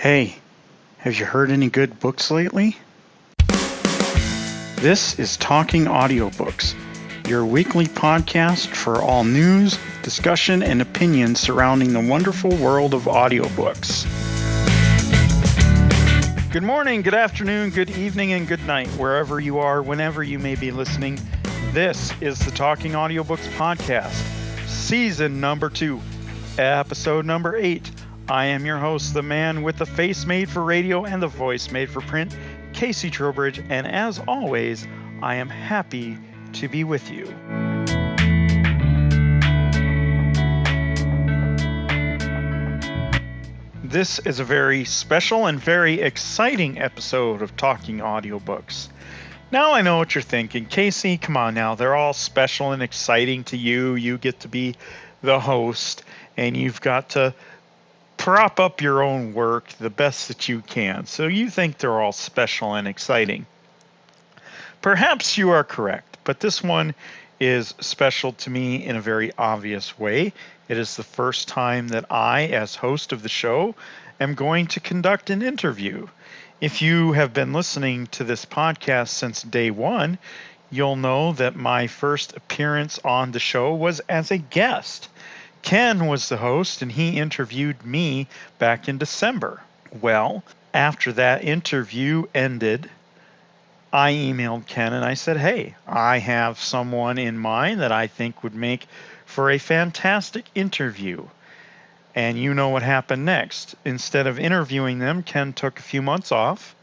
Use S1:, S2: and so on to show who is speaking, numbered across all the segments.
S1: Hey, have you heard any good books lately? This is Talking Audiobooks, your weekly podcast for all news, discussion, and opinion surrounding the wonderful world of audiobooks. Good morning, good afternoon, good evening, and good night, wherever you are, whenever you may be listening. This is the Talking Audiobooks podcast, season number 2, episode number 8. I am your host, the man with the face made for radio and the voice made for print, Casey Trowbridge, and as always, I am happy to be with you. This is a very special and very exciting episode of Talking Audiobooks. Now I know what you're thinking. Casey, come on now. They're all special and exciting to you. You get to be the host, and you've got to prop up your own work the best that you can. So you think they're all special and exciting. Perhaps you are correct, but this one is special to me in a very obvious way. It is the first time that I, as host of the show, am going to conduct an interview. If you have been listening to this podcast since day one, you'll know that my first appearance on the show was as a guest. Ken was the host, and he interviewed me back in December. Well, after that interview ended, I emailed Ken and I said, hey, I have someone in mind that I think would make for a fantastic interview. And you know what happened next. Instead of interviewing them, Ken took a few months off,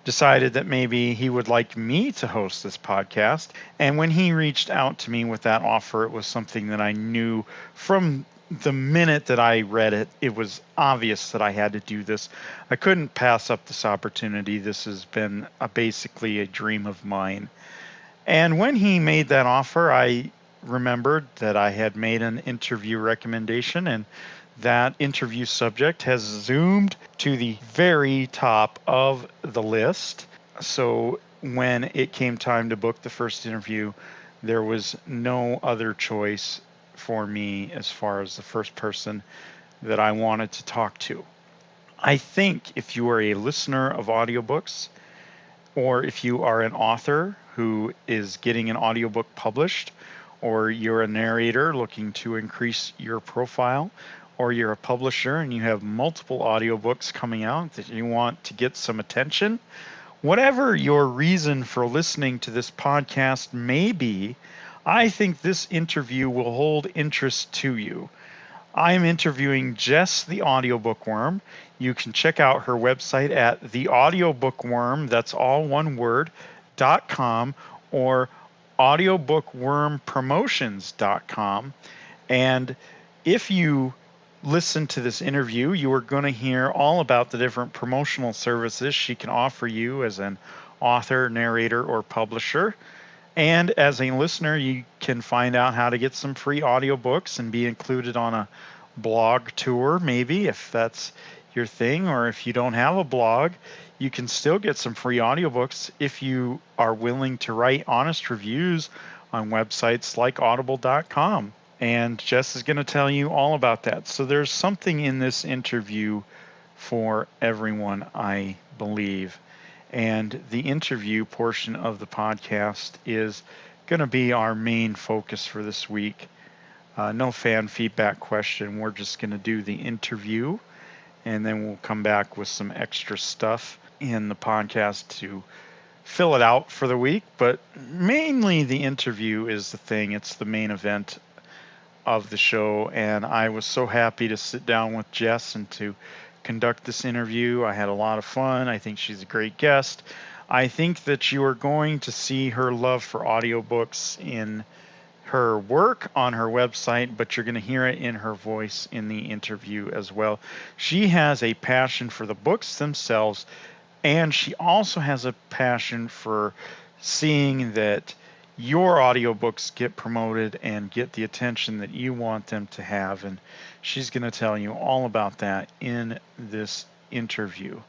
S1: decided that maybe he would like me to host this podcast. And when he reached out to me with that offer, it was something that I knew from the minute that I read it. It was obvious that I had to do this. I couldn't pass up this opportunity. This has been basically a dream of mine. And when he made that offer, I remembered that I had made an interview recommendation, and that interview subject has zoomed to the very top of the list. So when it came time to book the first interview, there was no other choice for me as far as the first person that I wanted to talk to. I think if you are a listener of audiobooks, or if you are an author who is getting an audiobook published, or you're a narrator looking to increase your profile, or you're a publisher and you have multiple audiobooks coming out that you want to get some attention, whatever your reason for listening to this podcast may be, I think this interview will hold interest to you. I'm interviewing Jess the Audiobookworm. You can check out her website at theaudiobookworm, that's all one word, .com, or audiobookwormpromotions.com. And if you listen to this interview, you are going to hear all about the different promotional services she can offer you as an author, narrator, or publisher. And as a listener, you can find out how to get some free audiobooks and be included on a blog tour, maybe, if that's your thing. Or if you don't have a blog, you can still get some free audiobooks if you are willing to write honest reviews on websites like audible.com. And Jess is going to tell you all about that. So there's something in this interview for everyone, I believe. And the interview portion of the podcast is going to be our main focus for this week. No fan feedback question. We're just going to do the interview, and then we'll come back with some extra stuff in the podcast to fill it out for the week. But mainly the interview is the thing. It's the main event of the show, and I was so happy to sit down with Jess and to conduct this interview. I had a lot of fun. I think she's a great guest. I think that you are going to see her love for audiobooks in her work on her website, but you're going to hear it in her voice in the interview as well. She has a passion for the books themselves, and she also has a passion for seeing that your audiobooks get promoted and get the attention that you want them to have. And she's going to tell you all about that in this interview.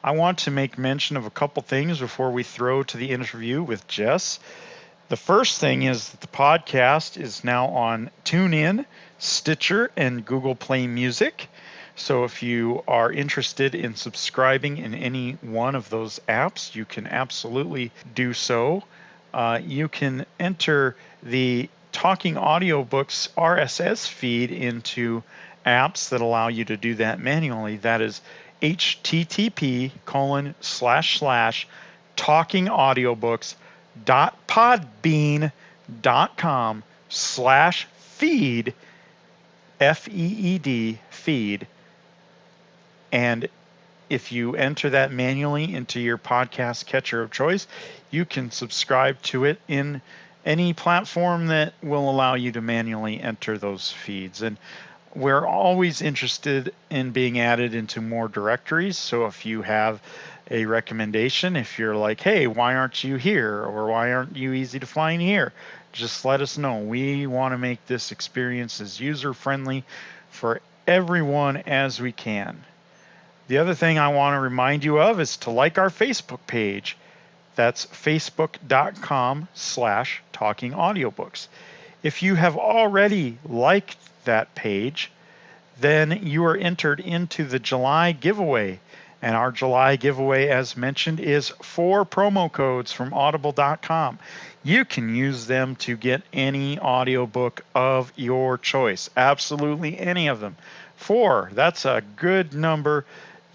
S1: I want to make mention of a couple things before we throw to the interview with Jess. The first thing is that the podcast is now on TuneIn, Stitcher, and Google Play Music. So if you are interested in subscribing in any one of those apps, you can absolutely do so. You can enter the Talking Audiobooks RSS feed into apps that allow you to do that manually. That is http://talkingaudiobooks.podbean.com/feed, FEED, feed. And if you enter that manually into your podcast catcher of choice, you can subscribe to it in any platform that will allow you to manually enter those feeds. And we're always interested in being added into more directories. So if you have a recommendation, if you're like, hey, why aren't you here? Or why aren't you easy to find here? Just let us know. We want to make this experience as user-friendly for everyone as we can. The other thing I want to remind you of is to like our Facebook page. That's facebook.com/talkingaudiobooks. If you have already liked that page, then you are entered into the July giveaway. And our July giveaway, as mentioned, is 4 promo codes from audible.com. You can use them to get any audiobook of your choice. Absolutely any of them. 4, that's a good number.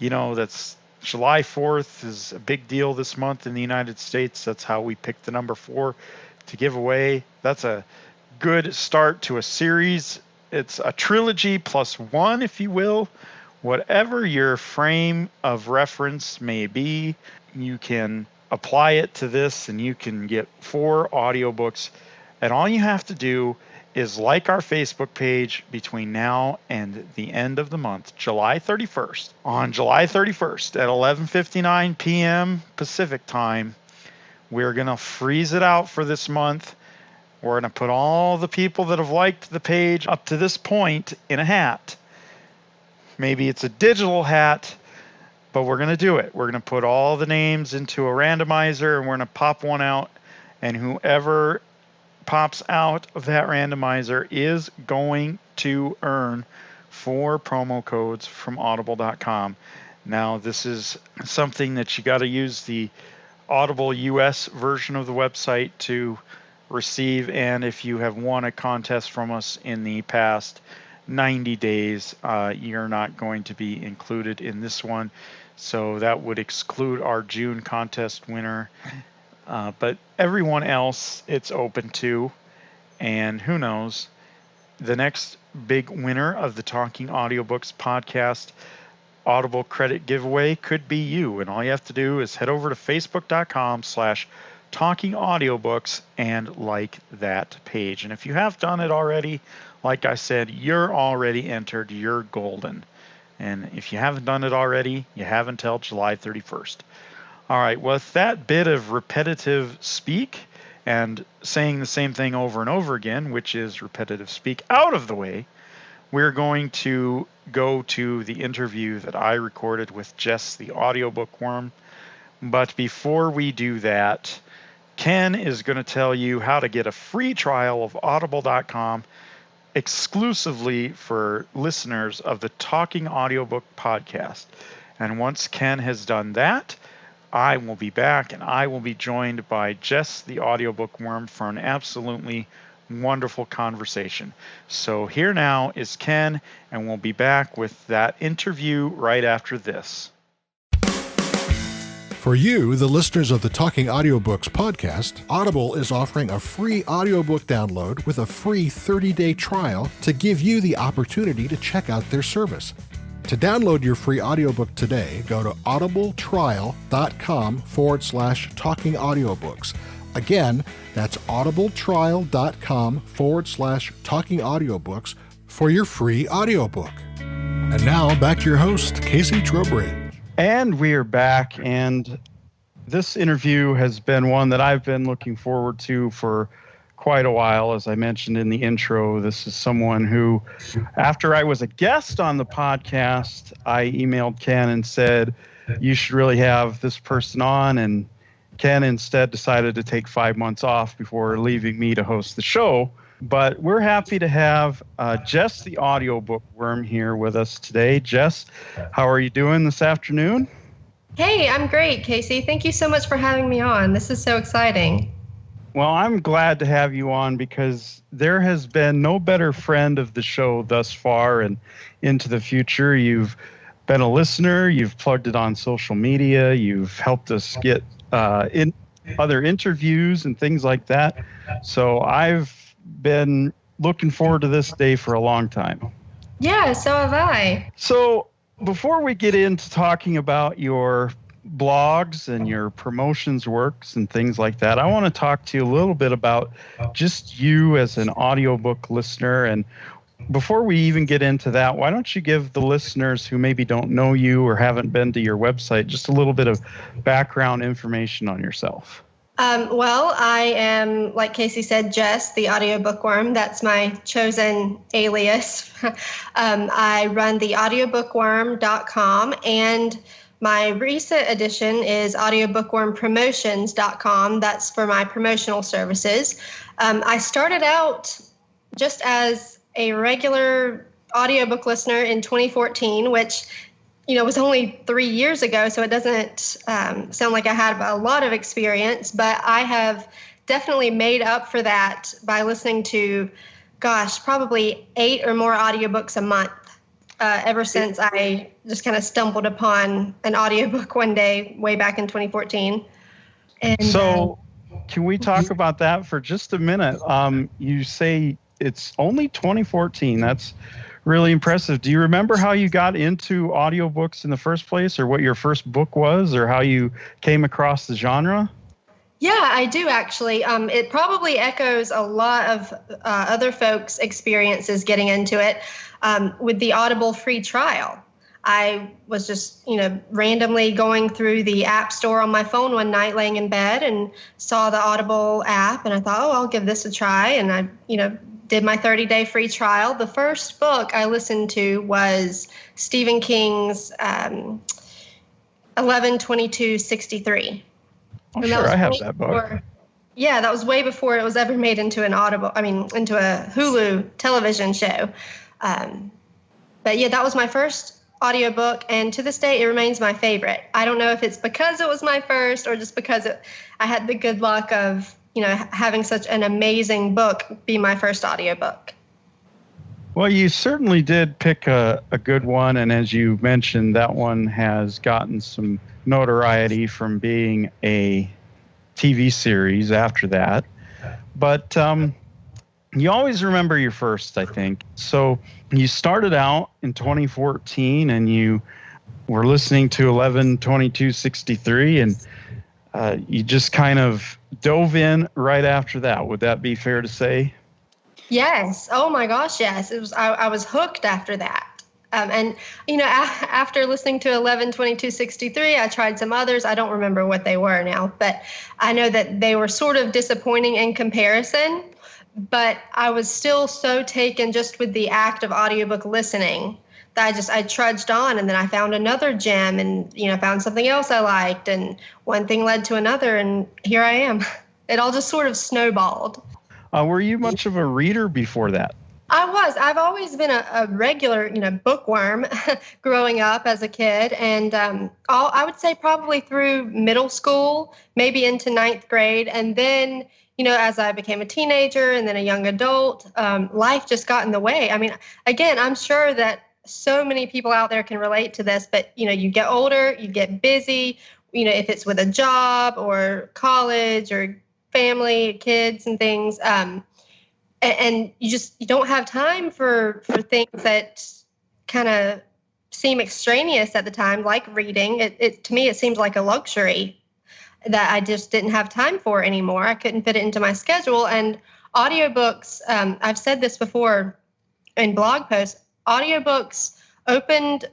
S1: That's July 4th is a big deal this month in the United States. That's how we picked the number 4 to give away. That's a good start to a series. It's a trilogy plus 1, if you will. Whatever your frame of reference may be, you can apply it to this and you can get 4 audiobooks. And all you have to do is like our Facebook page between now and the end of the month, July 31st. On July 31st at 11:59 p.m. Pacific time, we're going to freeze it out for this month. We're going to put all the people that have liked the page up to this point in a hat. Maybe it's a digital hat, but we're going to do it. We're going to put all the names into a randomizer, and we're going to pop one out, and whoever pops out of that randomizer is going to earn 4 promo codes from audible.com. Now, this is something that you got to use the Audible US version of the website to receive, and if you have won a contest from us in the past 90 days, you're not going to be included in this one. So that would exclude our June contest winner. But everyone else, it's open to. And who knows, the next big winner of the Talking Audiobooks podcast Audible credit giveaway could be you. And all you have to do is head over to facebook.com/talkingaudiobooks and like that page. And if you have done it already, like I said, you're already entered. You're golden. And if you haven't done it already, you have until July 31st. All right, with that bit of repetitive speak and saying the same thing over and over again, which is repetitive speak, out of the way, we're going to go to the interview that I recorded with Jess the Audiobookworm. But before we do that, Ken is going to tell you how to get a free trial of audible.com exclusively for listeners of the Talking Audiobook podcast. And once Ken has done that, I will be back and I will be joined by Jess the Audiobookworm for an absolutely wonderful conversation. So here now is Ken, and we'll be back with that interview right after this.
S2: For you, the listeners of the Talking Audiobooks podcast, Audible is offering a free audiobook download with a free 30-day trial to give you the opportunity to check out their service. To download your free audiobook today, go to audibletrial.com/talkingaudiobooks. Again, that's audibletrial.com/talkingaudiobooks for your free audiobook. And now, back to your host, Casey Trowbridge.
S3: And we are back, and this interview has been one that I've been looking forward to for quite a while. As I mentioned in the intro, this is someone who, after I was a guest on the podcast, I emailed Ken and said, you should really have this person on, and Ken instead decided to take 5 months off before leaving me to host the show, But we're happy to have Jess the Audiobookworm here with us today. Jess, how are you doing this afternoon?
S4: Hey, I'm great, Casey. Thank you so much for having me on. This is so exciting.
S3: Well, I'm glad to have you on because there has been no better friend of the show thus far and into the future. You've been a listener, you've plugged it on social media, you've helped us get in other interviews and things like that. So I've been looking forward to this day for a long time.
S4: Yeah, so have I.
S3: So before we get into talking about your blogs and your promotions works and things like that, I want to talk to you a little bit about just you as an audiobook listener. And before we even get into that, why don't you give the listeners who maybe don't know you or haven't been to your website just a little bit of background information on yourself?
S4: Well, I am, like Casey said, Jess the Audiobookworm. That's my chosen alias. I run the audiobookworm.com, and my recent addition is audiobookwormpromotions.com. That's for my promotional services. I started out just as a regular audiobook listener in 2014, which was only 3 years ago, so it doesn't sound like I had a lot of experience, but I have definitely made up for that by listening to, probably 8 or more audiobooks a month ever since I just kind of stumbled upon an audiobook one day way back in 2014. And,
S3: so can we talk about that for just a minute? You say it's only 2014. That's really impressive. Do you remember how you got into audiobooks in the first place, or what your first book was, or how you came across the genre?
S4: Yeah, I do actually. It probably echoes a lot of other folks' experiences getting into it with the Audible free trial. I was just, randomly going through the app store on my phone one night, laying in bed, and saw the Audible app, and I thought, I'll give this a try. And I, did my 30-day free trial. The first book I listened to was Stephen King's 11/22/63.
S3: Oh, sure, I have that book.
S4: Yeah, that was way before it was ever made into into a Hulu television show. But yeah, that was my first audiobook, and to this day, it remains my favorite. I don't know if it's because it was my first or just because I had the good luck of having such an amazing book be my first audiobook.
S3: Well, you certainly did pick a good one, and as you mentioned, that one has gotten some notoriety from being a TV series after that. But you always remember your first, I think. So you started out in 2014, and you were listening to 11/22/63, and you just kind of dove in right after that. Would that be fair to say?
S4: Yes. Oh my gosh, yes. It was. I was hooked after that. And after listening to 11/22/63, I tried some others. I don't remember what they were now, but I know that they were sort of disappointing in comparison. But I was still so taken just with the act of audiobook listening that I trudged on, and then I found another gem, and found something else I liked, and one thing led to another, and here I am. It all just sort of snowballed.
S3: Were you much of a reader before that?
S4: I was. I've always been a regular, bookworm growing up as a kid, and I would say probably through middle school, maybe into 9th grade, and then as I became a teenager and then a young adult, life just got in the way. I mean, again, I'm sure that so many people out there can relate to this, but you get older, you get busy, if it's with a job or college or family, kids and things, and you don't have time for things that kind of seem extraneous at the time, like reading. To me, it seems like a luxury that I just didn't have time for anymore. I couldn't fit it into my schedule. And audiobooks, I've said this before in blog posts, audiobooks opened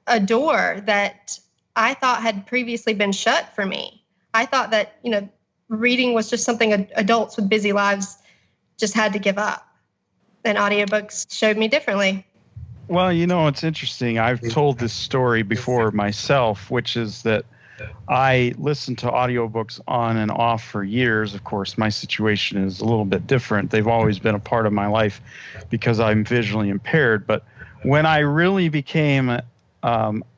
S4: a door that I thought had previously been shut for me. I thought that, reading was just something adults with busy lives just had to give up. And audiobooks showed me differently.
S3: Well, it's interesting. I've told this story before myself, which is that I listened to audiobooks on and off for years. Of course, my situation is a little bit different. They've always been a part of my life because I'm visually impaired. But when I really became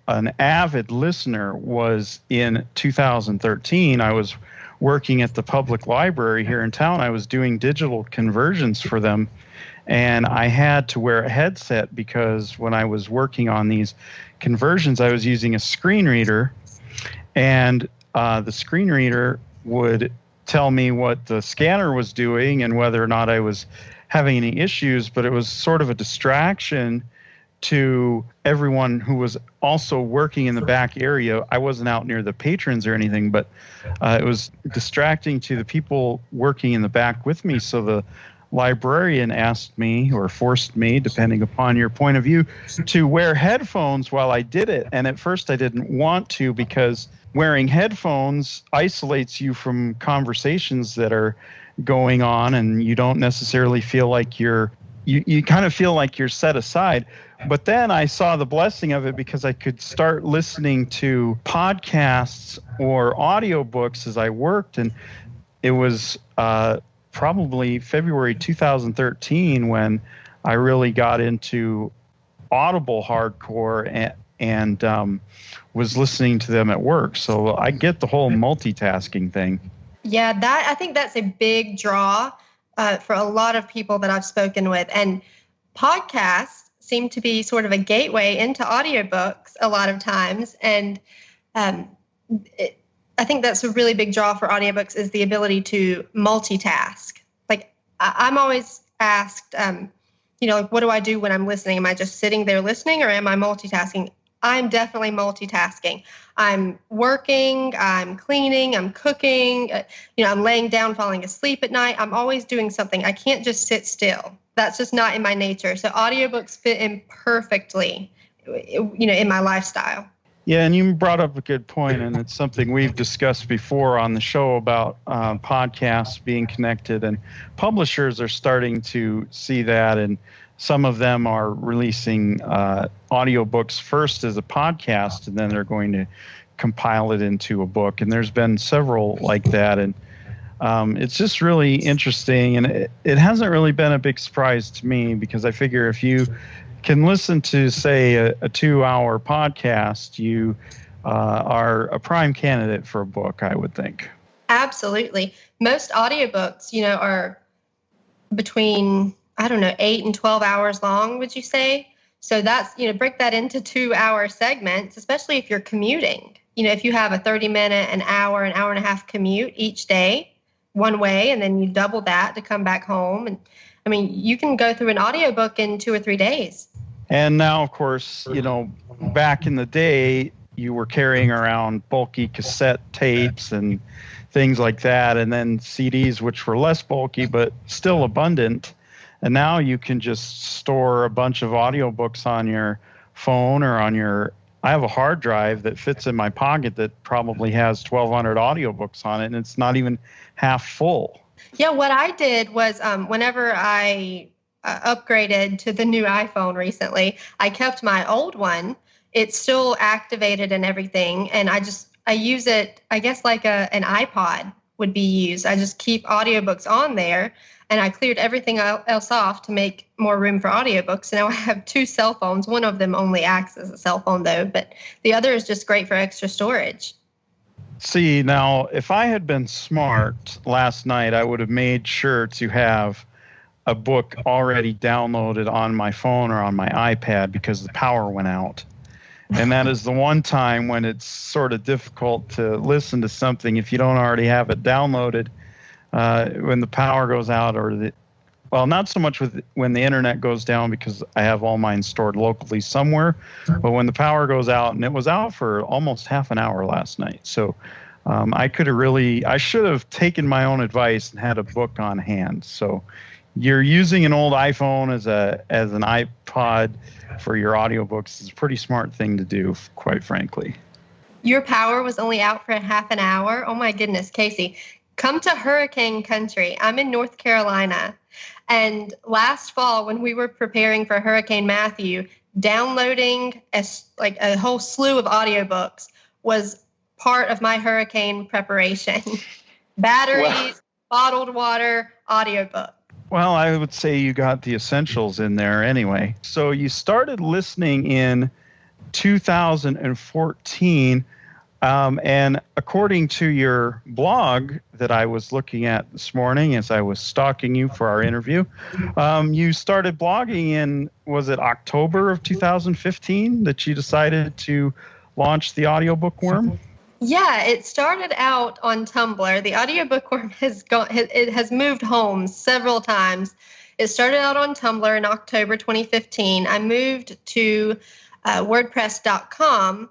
S3: an avid listener was in 2013. I was working at the public library here in town. I was doing digital conversions for them, and I had to wear a headset because when I was working on these conversions, I was using a screen reader, and the screen reader would tell me what the scanner was doing and whether or not I was having any issues, but it was sort of a distraction to everyone who was also working in the back area. I wasn't out near the patrons or anything, but it was distracting to the people working in the back with me. So the librarian asked me, or forced me, depending upon your point of view, to wear headphones while I did it. And at first I didn't want to, because wearing headphones isolates you from conversations that are going on, and you don't necessarily feel like you kind of feel like you're set aside. But then I saw the blessing of it because I could start listening to podcasts or audiobooks as I worked. And it was probably February 2013 when I really got into Audible hardcore and was listening to them at work. So I get the whole multitasking thing.
S4: Yeah, I think that's a big draw for a lot of people that I've spoken with. And podcasts seem to be sort of a gateway into audiobooks a lot of times. And I think that's a really big draw for audiobooks, is the ability to multitask. Like I'm always asked, like, what do I do when I'm listening? Am I just sitting there listening, or am I multitasking? I'm definitely multitasking. I'm working, I'm cleaning, I'm cooking, I'm laying down, falling asleep at night. I'm always doing something. I can't just sit still. That's just not in my nature. So audiobooks fit in perfectly, in my lifestyle.
S3: Yeah, and you brought up a good point, and it's something we've discussed before on the show about podcasts being connected, and publishers are starting to see that, and some of them are releasing audiobooks first as a podcast, and then they're going to compile it into a book. And there's been several like that, and it's just really interesting. And it hasn't really been a big surprise to me, because I figure if you can listen to, say, a 2-hour podcast, you are a prime candidate for a book, I would think.
S4: Absolutely. Most audiobooks, are between 8 and 12 hours long, would you say? So that's, break that into 2-hour segments, especially if you're commuting. If you have a 30-minute, an hour and a half commute each day, one way, and then you double that to come back home. And you can go through an audiobook in 2 or 3 days.
S3: And now, of course, back in the day, you were carrying around bulky cassette tapes and things like that, and then CDs, which were less bulky but still abundant. And now you can just store a bunch of audiobooks on your phone or on I have a hard drive that fits in my pocket that probably has 1,200 audiobooks on it, and it's not even half full.
S4: Yeah, what I did was whenever I upgraded to the new iPhone recently, I kept my old one. It's still activated and everything, and I use it, I guess, like an iPod would be used. I just keep audiobooks on there, and I cleared everything else off to make more room for audiobooks. So now I have 2 cell phones. One of them only acts as a cell phone, though, but the other is just great for extra storage.
S3: See, now, if I had been smart last night, I would have made sure to have a book already downloaded on my phone or on my iPad, because the power went out. And that is the one time when it's sort of difficult to listen to something if you don't already have it downloaded. When the power goes out, or not so much when the internet goes down, because I have all mine stored locally somewhere, but when the power goes out, and it was out for almost half an hour last night. So I should have taken my own advice and had a book on hand. So you're using an old iPhone as an iPod for your audiobooks is a pretty smart thing to do, quite frankly.
S4: Your power was only out for half an hour? Oh my goodness, Casey. Come to hurricane country. I'm in North Carolina. And last fall, when we were preparing for Hurricane Matthew, downloading a whole slew of audiobooks was part of my hurricane preparation. Batteries, bottled water, audiobook.
S3: Well, I would say you got the essentials in there anyway. So you started listening in 2014. And according to your blog that I was looking at this morning as I was stalking you for our interview, you started blogging in, was it October of 2015 that you decided to launch the Audiobookworm?
S4: Yeah, it started out on Tumblr. The Audiobookworm has moved homes several times. It started out on Tumblr in October 2015. I moved to WordPress.com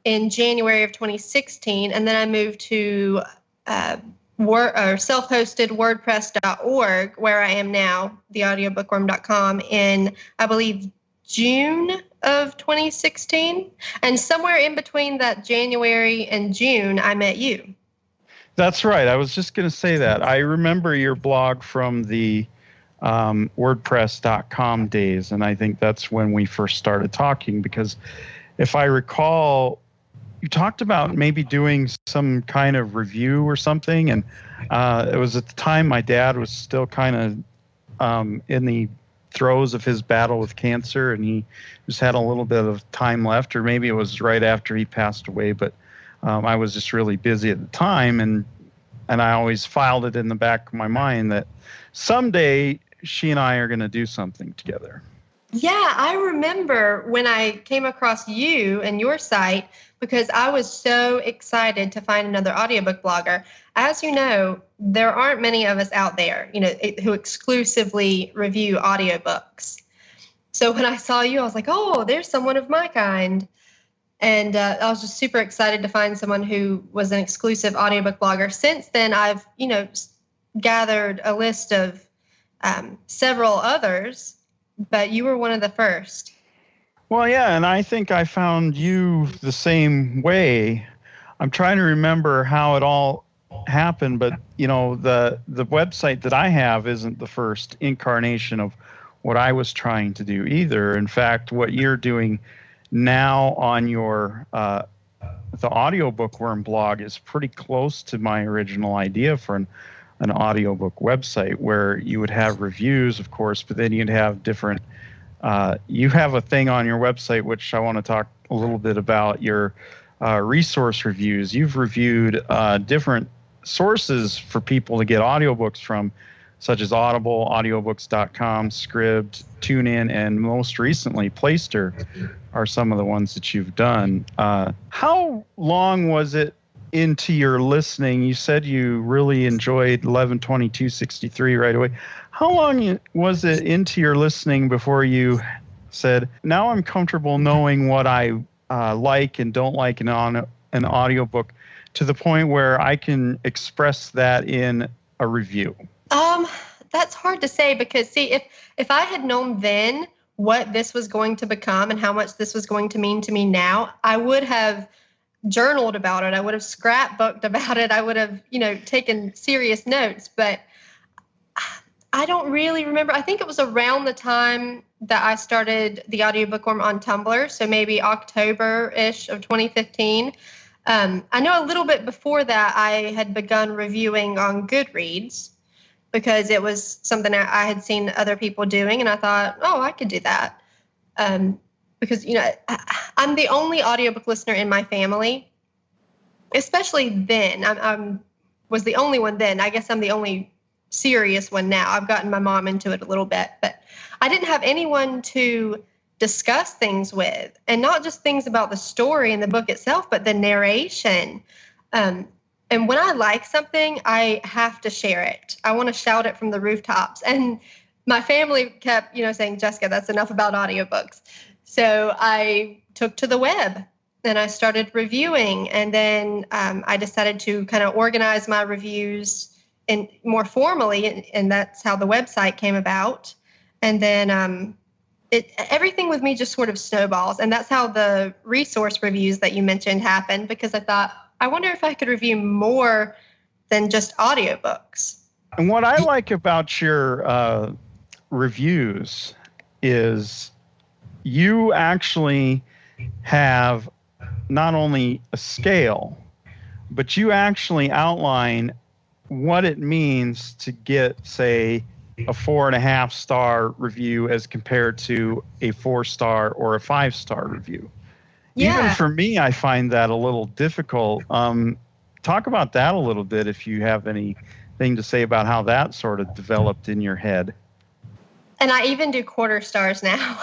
S4: in January of 2016, and then I moved to self-hosted WordPress.org, where I am now, theaudiobookworm.com, in, I believe, June of 2016. And somewhere in between that January and June, I met you.
S3: That's right. I was just going to say that. I remember your blog from the WordPress.com days, and I think that's when we first started talking, because if I recall, you talked about maybe doing some kind of review or something, and it was at the time my dad was still kind of in the throes of his battle with cancer, and he just had a little bit of time left, or maybe it was right after he passed away, but I was just really busy at the time, and I always filed it in the back of my mind that someday she and I are going to do something together.
S4: Yeah, I remember when I came across you and your site, because I was so excited to find another audiobook blogger. As you know, there aren't many of us out there, who exclusively review audiobooks. So when I saw you, I was like, oh, there's someone of my kind. And I was just super excited to find someone who was an exclusive audiobook blogger. Since then, I've, gathered a list of several others, but you were one of the first.
S3: Well, yeah, and I think I found you the same way. I'm trying to remember how it all happened, but the website that I have isn't the first incarnation of what I was trying to do either. In fact, what you're doing now on your the Audiobookworm blog is pretty close to my original idea for an audiobook website, where you would have reviews, of course, but then you'd have different. You have a thing on your website, which I want to talk a little bit about, your resource reviews. You've reviewed different sources for people to get audiobooks from, such as Audible, audiobooks.com, Scribd, TuneIn, and most recently Playster are some of the ones that you've done. How long was it into your listening? You said you really enjoyed 11/22/63 right away. How long was it into your listening before you said, now I'm comfortable knowing what I like and don't like in an audiobook, to the point where I can express that in a review?
S4: That's hard to say, because if I had known then what this was going to become and how much this was going to mean to me now, I would have journaled about it. I would have scrapbooked about it. I would have, taken serious notes, but I don't really remember. I think it was around the time that I started the Audiobookworm on Tumblr, so maybe October-ish of 2015. I know a little bit before that I had begun reviewing on Goodreads, because it was something I had seen other people doing, and I thought, oh, I could do that. Because, I'm the only audiobook listener in my family, especially then. I was the only one then. I guess I'm the only serious one now. I've gotten my mom into it a little bit, but I didn't have anyone to discuss things with, and not just things about the story and the book itself, but the narration. And when I like something, I have to share it. I want to shout it from the rooftops. And my family kept, saying, Jessica, that's enough about audiobooks. So I took to the web and I started reviewing. And then I decided to kind of organize my reviews more formally. And that's how the website came about. And then everything with me just sort of snowballs. And that's how the resource reviews that you mentioned happened, because I thought, I wonder if I could review more than just audiobooks.
S3: And what I like about your reviews is you actually have not only a scale, but you actually outline what it means to get, say, a 4.5 star review as compared to a 4-star or a 5-star review.
S4: Yeah.
S3: Even for me, I find that a little difficult. Talk about that a little bit if you have anything to say about how that sort of developed in your head.
S4: And I even do quarter stars now.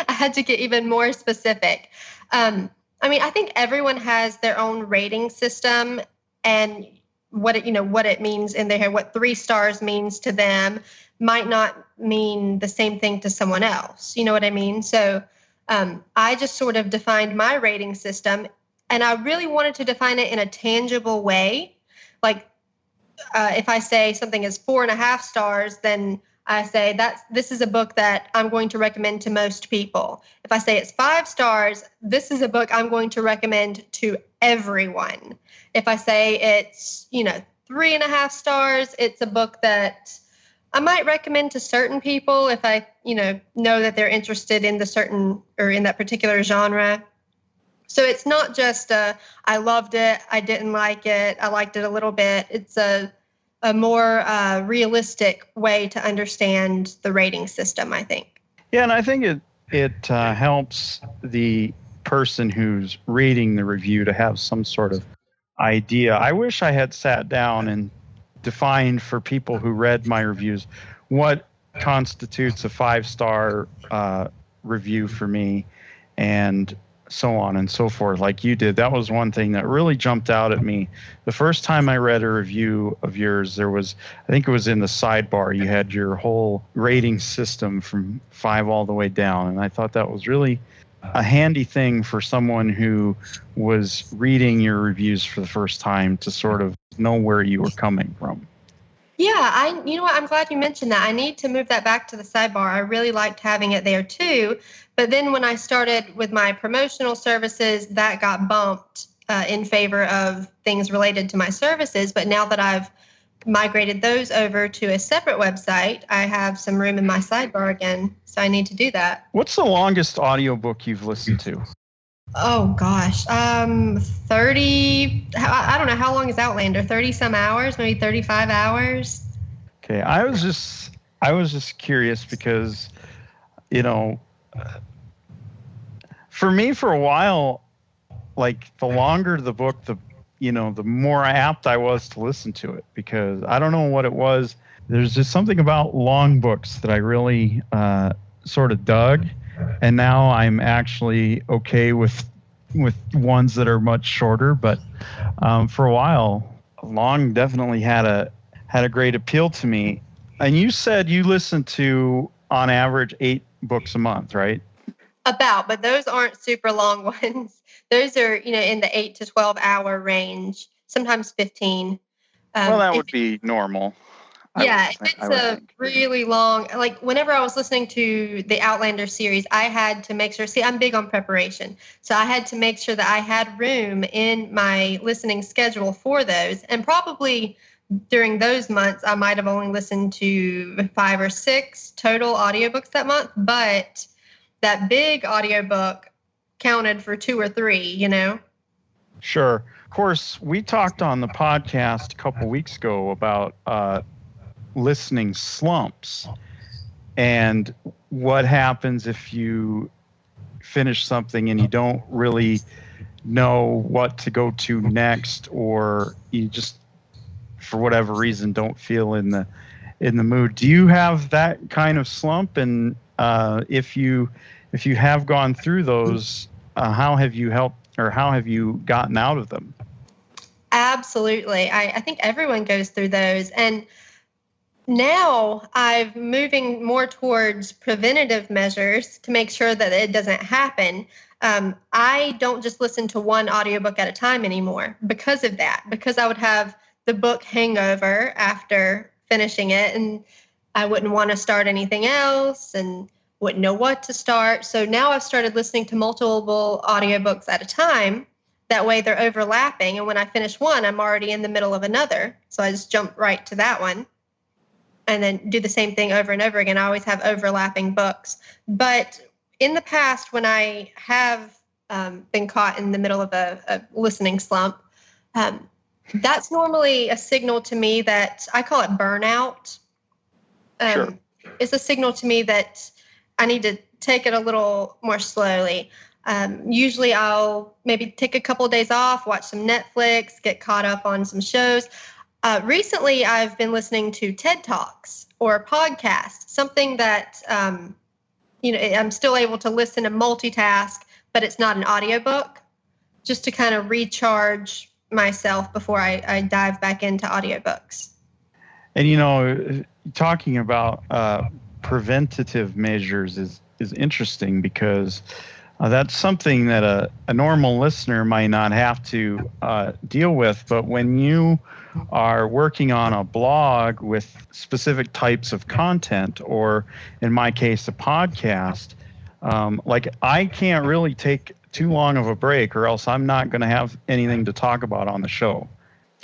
S4: I had to get even more specific. I think everyone has their own rating system, and what it means in their head. What 3 stars means to them might not mean the same thing to someone else. You know what I mean? So I just sort of defined my rating system, and I really wanted to define it in a tangible way. Like if I say something is 4.5 stars, then I say this is a book that I'm going to recommend to most people. If I say it's 5 stars, this is a book I'm going to recommend to everyone. If I say it's 3.5 stars, it's a book that I might recommend to certain people if I know that they're interested in the certain or in that particular genre. So it's not just I loved it, I didn't like it, I liked it a little bit. It's a more realistic way to understand the rating system, I think.
S3: Yeah, and I think it helps the person who's reading the review to have some sort of idea. I wish I had sat down and defined for people who read my reviews what constitutes a 5-star review for me, and so on and so forth, like you did. That was one thing that really jumped out at me. The first time I read a review of yours, I think it was in the sidebar, you had your whole rating system from 5 all the way down. And I thought that was really a handy thing for someone who was reading your reviews for the first time to sort of know where you were coming from.
S4: Yeah, you know what? I'm glad you mentioned that. I need to move that back to the sidebar. I really liked having it there too. But then when I started with my promotional services, that got bumped in favor of things related to my services. But now that I've migrated those over to a separate website, I have some room in my sidebar again. So I need to do that.
S3: What's the longest audiobook you've listened to?
S4: Oh, gosh. 30, I don't know. How long is Outlander? 30 some hours, maybe 35 hours.
S3: Okay. I was just curious because, for me, for a while, like the longer the book, the more apt I was to listen to it, because I don't know what it was. There's just something about long books that I really sort of dug. And now I'm actually okay with ones that are much shorter. But for a while, long definitely had a great appeal to me. And you said you listened to, on average, 8 books a month, right?
S4: But those aren't super long ones. Those are, in the 8 to 12 hour range, sometimes 15.
S3: Well, that would be normal.
S4: Yeah, if it's a really long, like whenever I was listening to the Outlander series, I had to make sure, I'm big on preparation. So I had to make sure that I had room in my listening schedule for those. And probably during those months, I might have only listened to 5 or 6 total audiobooks that month. But that big audiobook counted for 2 or 3,
S3: Sure. Of course, we talked on the podcast a couple weeks ago about listening slumps and what happens if you finish something and you don't really know what to go to next, or you just, for whatever reason, don't feel in the mood. Do you have that kind of slump? And if you have gone through those, how have you helped, or how have you gotten out of them?
S4: Absolutely. I think everyone goes through those. And now I'm moving more towards preventative measures to make sure that it doesn't happen. I don't just listen to one audiobook at a time anymore because of that, because I would have the book hangover after finishing it, and I wouldn't want to start anything else and wouldn't know what to start. So now I've started listening to multiple audiobooks at a time. That way they're overlapping. And when I finish one, I'm already in the middle of another. So I just jump right to that one and then do the same thing over and over again. I always have overlapping books. But in the past, when I have been caught in the middle of a listening slump, That's normally a signal to me that I call it burnout.
S1: Sure.
S4: It's a signal to me that I need to take it a little more slowly. Usually I'll maybe take a couple of days off, watch some Netflix, get caught up on some shows. Recently, I've been listening to TED Talks or podcasts, something that, I'm still able to listen and multitask, but it's not an audiobook, just to kind of recharge myself before I dive back into audiobooks.
S3: And, talking about preventative measures is interesting because that's something that a normal listener might not have to deal with. But when you are working on a blog with specific types of content, or in my case, a podcast, like I can't really take too long of a break or else I'm not going to have anything to talk about on the show.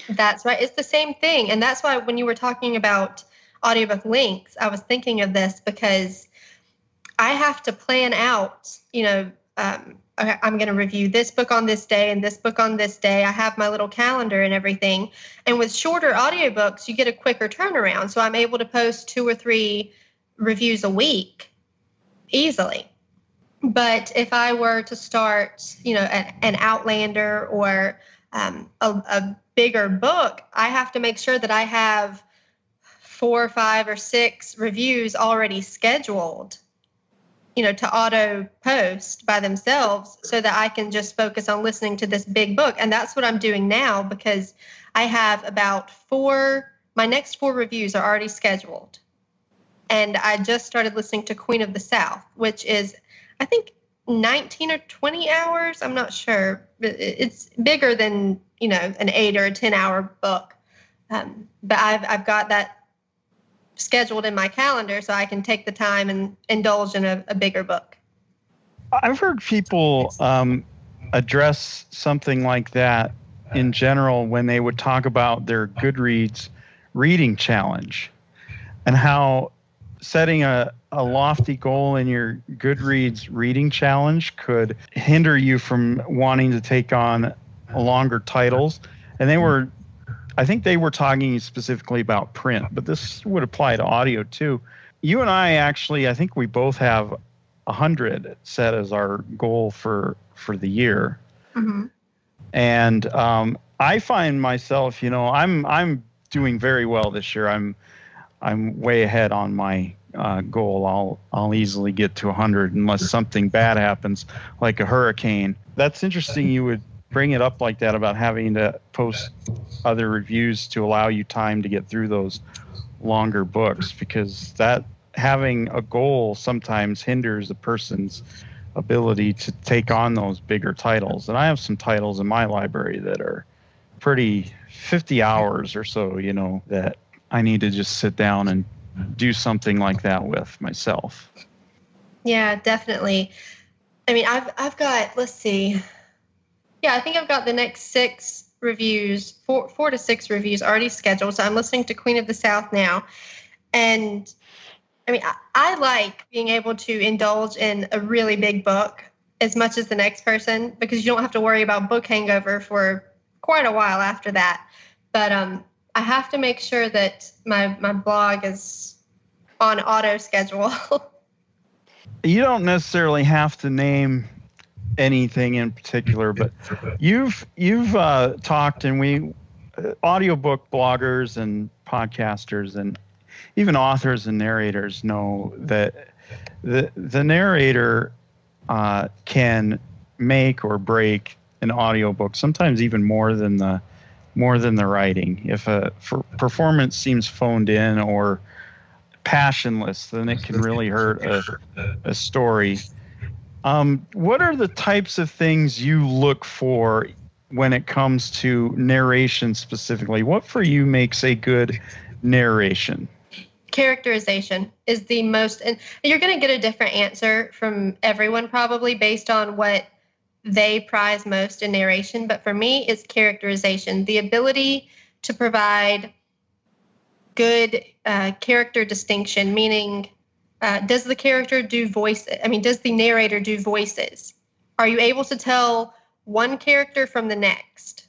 S4: That's right. It's the same thing. And that's why when you were talking about audiobook links, I was thinking of this because I have to plan out, I'm going to review this book on this day and this book on this day. I have my little calendar and everything. And with shorter audiobooks, you get a quicker turnaround. So I'm able to post 2 or 3 reviews a week easily. But if I were to start, an Outlander or a bigger book, I have to make sure that I have 4, 5, or 6 reviews already scheduled, to auto post by themselves so that I can just focus on listening to this big book. And that's what I'm doing now because I have about my next 4 reviews are already scheduled. And I just started listening to Queen of the South, which is, I think, 19 or 20 hours. I'm not sure. It's bigger than, an 8 or a 10-hour book. But I've got that scheduled in my calendar so I can take the time and indulge in a bigger book.
S3: I've heard people address something like that in general when they would talk about their Goodreads reading challenge and how setting a lofty goal in your Goodreads reading challenge could hinder you from wanting to take on longer titles. And I think they were talking specifically about print, but this would apply to audio too. You and I actually, I think we both have 100 set as our goal for the year.
S4: Mm-hmm.
S3: And I find myself, I'm doing very well this year. I'm way ahead on my goal. I'll easily get to 100 unless something bad happens, like a hurricane. That's interesting. You would bring it up like that about having to post other reviews to allow you time to get through those longer books, because that having a goal sometimes hinders a person's ability to take on those bigger titles. And I have some titles in my library that are pretty 50 hours or so, that I need to just sit down and do something like that with myself.
S4: Yeah, definitely. I mean, I've got, let's see. Yeah, I think I've got the next 6 reviews, 4 to 6 reviews already scheduled. So I'm listening to Queen of the South now. And I mean, I like being able to indulge in a really big book as much as the next person, because you don't have to worry about book hangover for quite a while after that. But I have to make sure that my blog is on auto schedule.
S3: You don't necessarily have to name anything in particular, but you've talked, and we audiobook bloggers and podcasters and even authors and narrators know that the narrator can make or break an audiobook, sometimes even more than the writing. If a performance seems phoned in or passionless, then it can really hurt a story. What are the types of things you look for when it comes to narration specifically? What for you makes a good narration?
S4: Characterization is the most, and you're going to get a different answer from everyone probably based on what they prize most in narration. But for me, it's characterization, the ability to provide good character distinction, meaning does the character do voices? I mean, does the narrator do voices? Are you able to tell one character from the next?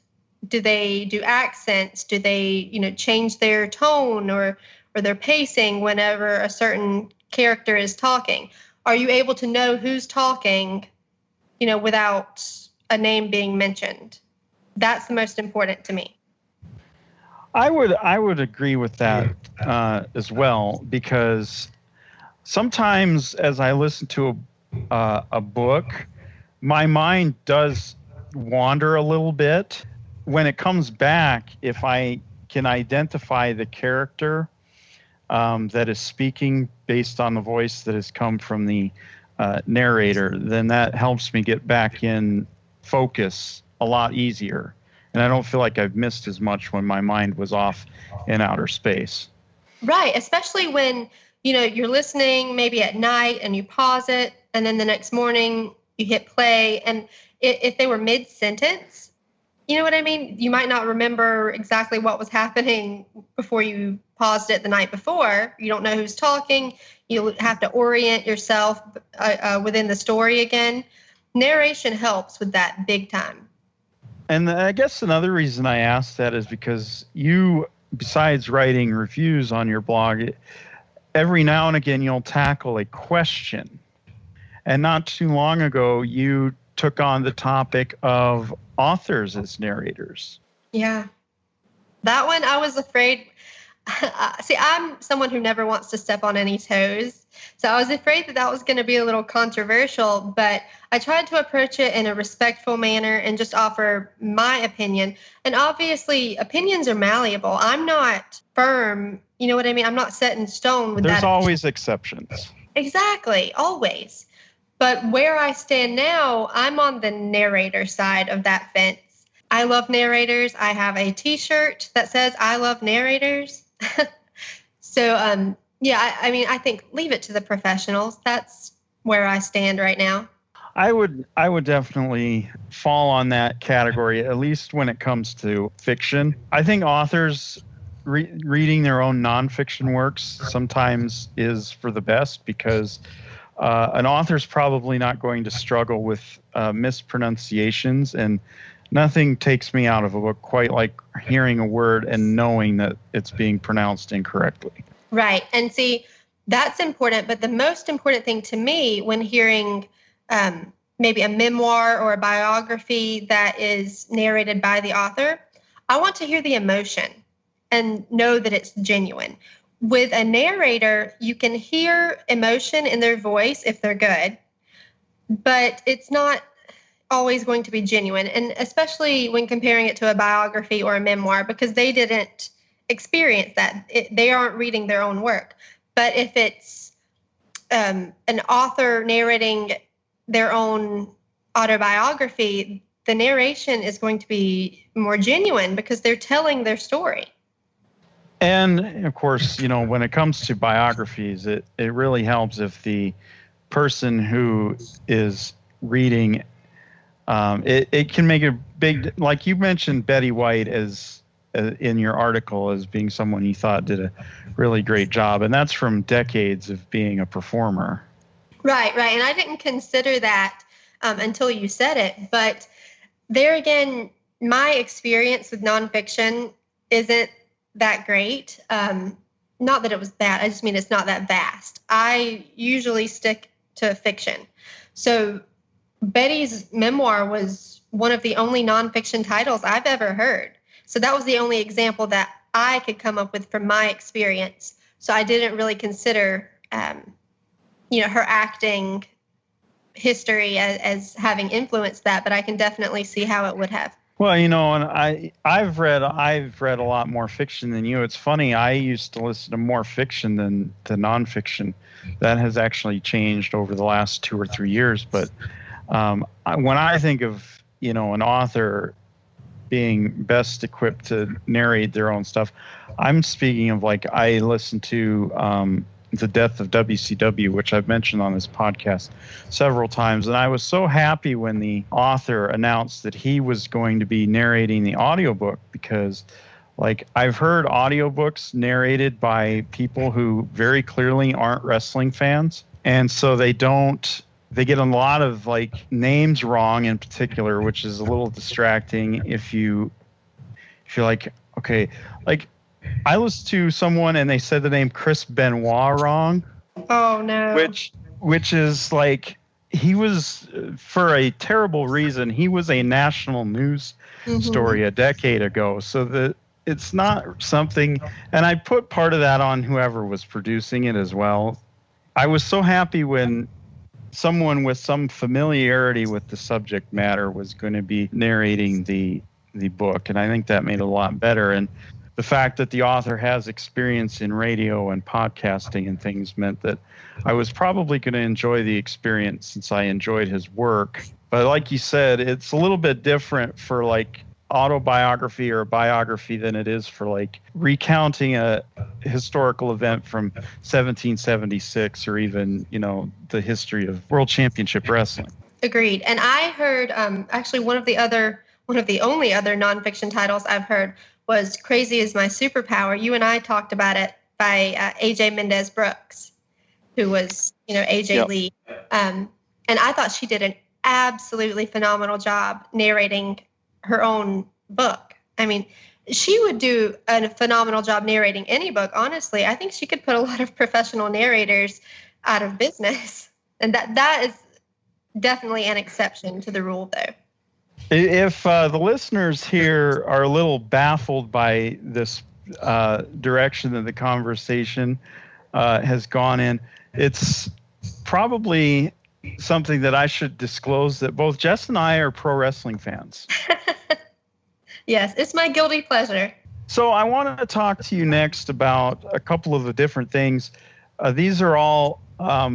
S4: Do they do accents? Do they, change their tone or their pacing whenever a certain character is talking? Are you able to know who's talking, without a name being mentioned? That's the most important to me.
S3: I would agree with that as well, because sometimes as I listen to a book, my mind does wander a little bit. When it comes back, if I can identify the character that is speaking based on the voice that has come from the narrator, then that helps me get back in focus a lot easier. And I don't feel like I've missed as much when my mind was off in outer space.
S4: Right, especially when, you're listening maybe at night and you pause it, and then the next morning you hit play. And if they were mid-sentence, you know what I mean? You might not remember exactly what was happening before you paused it the night before. You don't know who's talking. You have to orient yourself within the story again. Narration helps with that big time.
S3: And I guess another reason I asked that is because you, besides writing reviews on your blog, every now and again you'll tackle a question. And not too long ago, you took on the topic of authors as narrators.
S4: Yeah. That one, I was afraid. See, I'm someone who never wants to step on any toes. So I was afraid that was going to be a little controversial, but I tried to approach it in a respectful manner and just offer my opinion. And obviously, opinions are malleable. I'm not firm. You know what I mean? I'm not set in stone with that.
S3: There's always exceptions.
S4: Exactly. Always. But where I stand now, I'm on the narrator side of that fence. I love narrators. I have a T-shirt that says I love narrators. So, yeah, I think leave it to the professionals. That's where I stand right now.
S3: I would definitely fall on that category, at least when it comes to fiction. I think authors reading their own nonfiction works sometimes is for the best, because an author's probably not going to struggle with mispronunciations, and nothing takes me out of a book quite like hearing a word and knowing that it's being pronounced incorrectly.
S4: Right. And see, that's important. But the most important thing to me when hearing maybe a memoir or a biography that is narrated by the author, I want to hear the emotion and know that it's genuine. With a narrator, you can hear emotion in their voice if they're good, but it's not always going to be genuine, and especially when comparing it to a biography or a memoir, because they didn't experience that. They aren't reading their own work. But if it's an author narrating their own autobiography, the narration is going to be more genuine because they're telling their story.
S3: And of course, when it comes to biographies, it really helps if the person who is reading, it can make a big, like you mentioned Betty White as in your article as being someone you thought did a really great job. And that's from decades of being a performer.
S4: Right. And I didn't consider that until you said it. But there again, my experience with nonfiction isn't that great. Not that it was bad. I just mean it's not that vast. I usually stick to fiction. So Betty's memoir was one of the only nonfiction titles I've ever heard. So that was the only example that I could come up with from my experience. So I didn't really consider, her acting history as having influenced that, but I can definitely see how it would have.
S3: Well, and I've read a lot more fiction than you. It's funny, I used to listen to more fiction than to nonfiction. That has actually changed over the last 2 or 3 years. But when I think of, an author being best equipped to narrate their own stuff, I'm speaking of, like, I listened to The Death of WCW, which I've mentioned on this podcast several times. And I was so happy when the author announced that he was going to be narrating the audiobook, because, like, I've heard audiobooks narrated by people who very clearly aren't wrestling fans. And so they get a lot of, like, names wrong in particular, which is a little distracting if you feel like, okay, like I listened to someone and they said the name Chris Benoit wrong.
S4: Oh no.
S3: Which is like, he was, for a terrible reason, he was a national news story a decade ago. So it's not something, and I put part of that on whoever was producing it as well. I was so happy when someone with some familiarity with the subject matter was going to be narrating the book, and I think that made it a lot better. And the fact that the author has experience in radio and podcasting and things meant that I was probably going to enjoy the experience, since I enjoyed his work. But like you said, it's a little bit different for like autobiography or biography than it is for like recounting a historical event from 1776 or even, the history of World Championship Wrestling. Agreed.
S4: And I heard actually one of the only other nonfiction titles I've heard was Crazy is My Superpower. You and I talked about it by AJ Mendez Brooks, who was, AJ Lee. And I thought she did an absolutely phenomenal job narrating her own book. I mean, she would do a phenomenal job narrating any book, honestly. I think she could put a lot of professional narrators out of business. And that is definitely an exception to the rule, though.
S3: If the listeners here are a little baffled by this direction that the conversation has gone in, it's probably something that I should disclose that both Jess and I are pro wrestling fans.
S4: Yes, it's my guilty pleasure.
S3: So I want to talk to you next about a couple of the different things. These are all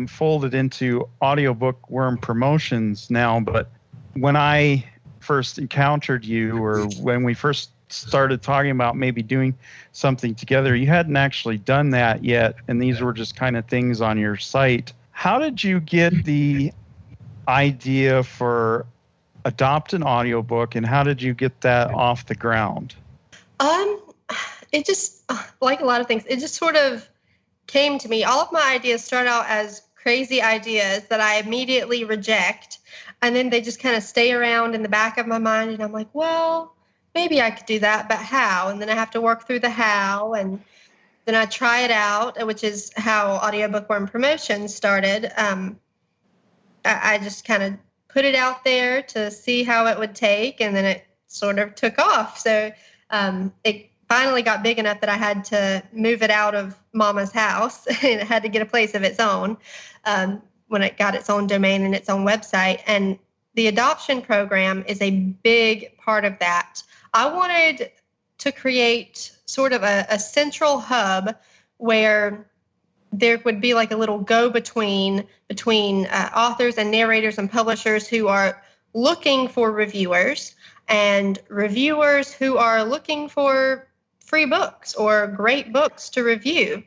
S3: folded into Audiobookworm promotions now, but when I first encountered you, or when we first started talking about maybe doing something together, you hadn't actually done that yet, and these were just kind of things on your site. How did you get the idea for Adopt an Audiobook, and how did you get that off the ground?
S4: It just, like a lot of things, it just sort of came to me. All of my ideas start out as crazy ideas that I immediately reject, and then they just kind of stay around in the back of my mind, and I'm like, well, maybe I could do that, but how? And then I have to work through the how, and then I try it out, which is how Audiobookworm Promotions started. I just kind of put it out there to see how it would take, and then it sort of took off. So it finally got big enough that I had to move it out of Mama's house, and it had to get a place of its own when it got its own domain and its own website. And the adoption program is a big part of that. I wanted to create sort of a central hub where there would be like a little go-between between authors and narrators and publishers who are looking for reviewers, and reviewers who are looking for free books or great books to review.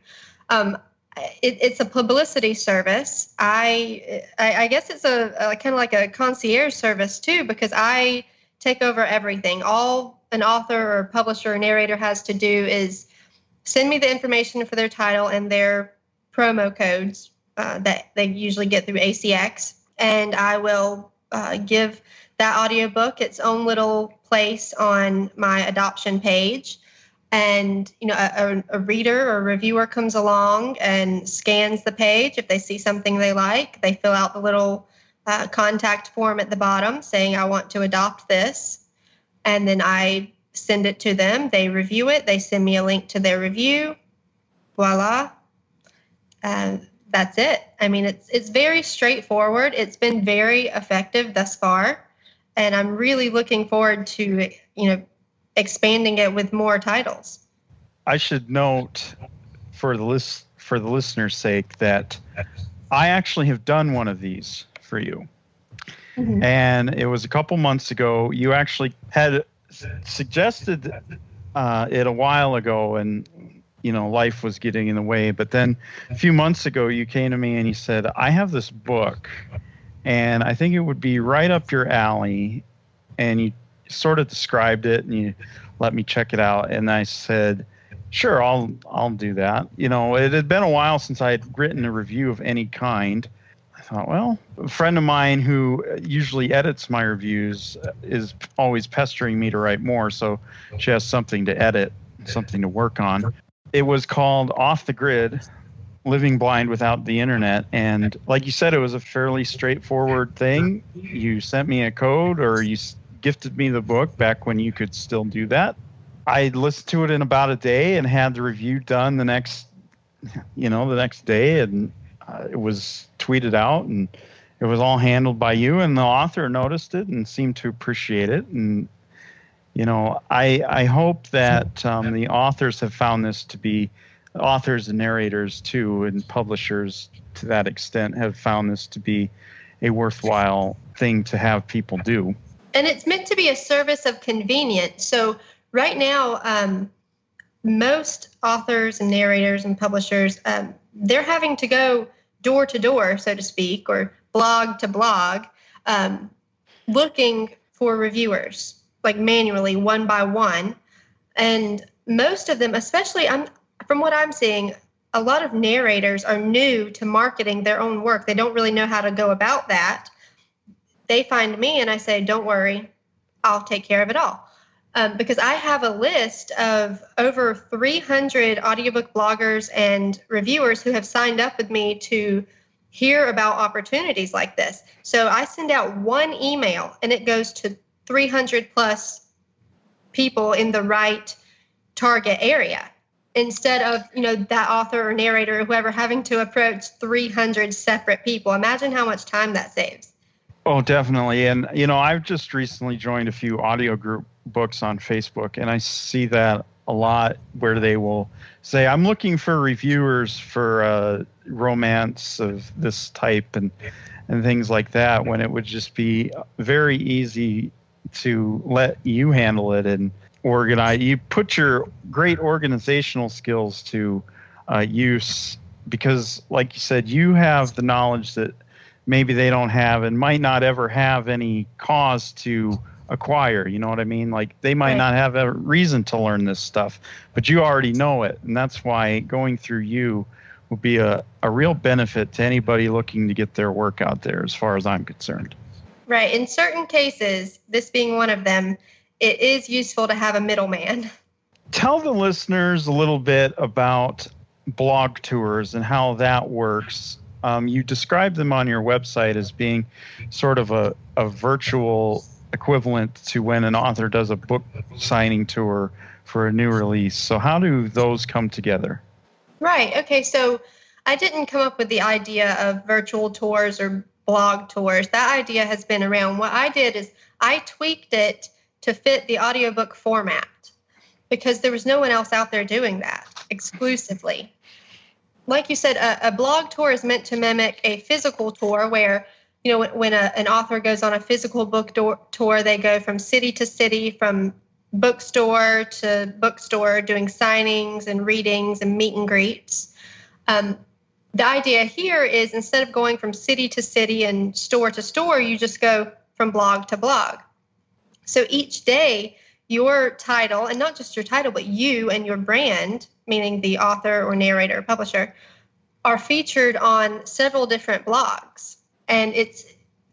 S4: It's a publicity service. I guess it's a kind of like a concierge service too, because I take over everything. All an author or publisher or narrator has to do is send me the information for their title and their promo codes that they usually get through ACX, and I will give that audiobook its own little place on my adoption page. And a reader or reviewer comes along and scans the page. If they see something they like, they fill out the little contact form at the bottom saying, I want to adopt this. And then I send it to them. They review it. They send me a link to their review. Voila. That's it. I mean, it's very straightforward. It's been very effective thus far. And I'm really looking forward to, expanding it with more titles.
S3: I should note for the listener's sake that I actually have done one of these for you. Mm-hmm. And it was a couple months ago. You actually had suggested it a while ago, and life was getting in the way. But then a few months ago, you came to me and you said, I have this book, and I think it would be right up your alley. And you sort of described it, and you let me check it out. And I said, sure, I'll do that. It had been a while since I had written a review of any kind. I thought, well, a friend of mine who usually edits my reviews is always pestering me to write more, so she has something to edit, something to work on. It was called Off the Grid, Living Blind Without the Internet. And like you said, it was a fairly straightforward thing. You sent me a code, or you gifted me the book back when you could still do that. I listened to it in about a day and had the review done the next day, and it was tweeted out, and it was all handled by you, and the author noticed it and seemed to appreciate it. And I hope that the authors have found this to be, authors and narrators too, and publishers to that extent, have found this to be a worthwhile thing to have people do.
S4: And it's meant to be a service of convenience. So right now, most authors and narrators and publishers, they're having to go door to door, so to speak, or blog to blog, looking for reviewers, like manually, one by one. And most of them, especially from what I'm seeing, a lot of narrators are new to marketing their own work. They don't really know how to go about that. They find me and I say, don't worry, I'll take care of it all. Because I have a list of over 300 audiobook bloggers and reviewers who have signed up with me to hear about opportunities like this. So I send out one email and it goes to 300 plus people in the right target area, instead of, that author or narrator or whoever having to approach 300 separate people. Imagine how much time that saves.
S3: Oh, definitely. And, I've just recently joined a few audio group books on Facebook, and I see that a lot, where they will say, I'm looking for reviewers for romance of this type and things like that, when it would just be very easy to let you handle it and organize. You put your great organizational skills to use, because like you said, you have the knowledge that maybe they don't have and might not ever have any cause to acquire. You know what I mean? Like, they might not have a reason to learn this stuff, but you already know it. And that's why going through you will be a real benefit to anybody looking to get their work out there, as far as I'm concerned.
S4: Right. In certain cases, this being one of them, it is useful to have a middleman.
S3: Tell the listeners a little bit about blog tours and how that works. You described them on your website as being sort of a virtual equivalent to when an author does a book signing tour for a new release. So how do those come together?
S4: Right. Okay. So I didn't come up with the idea of virtual tours or blog tours. That idea has been around. What I did is I tweaked it to fit the audiobook format, because there was no one else out there doing that exclusively. Like you said, a blog tour is meant to mimic a physical tour, where, when an author goes on a physical book tour, they go from city to city, from bookstore to bookstore, doing signings and readings and meet and greets. The idea here is, instead of going from city to city and store to store, you just go from blog to blog. So each day, your title, and not just your title, but you and your brand, meaning the author or narrator or publisher, are featured on several different blogs. And it's,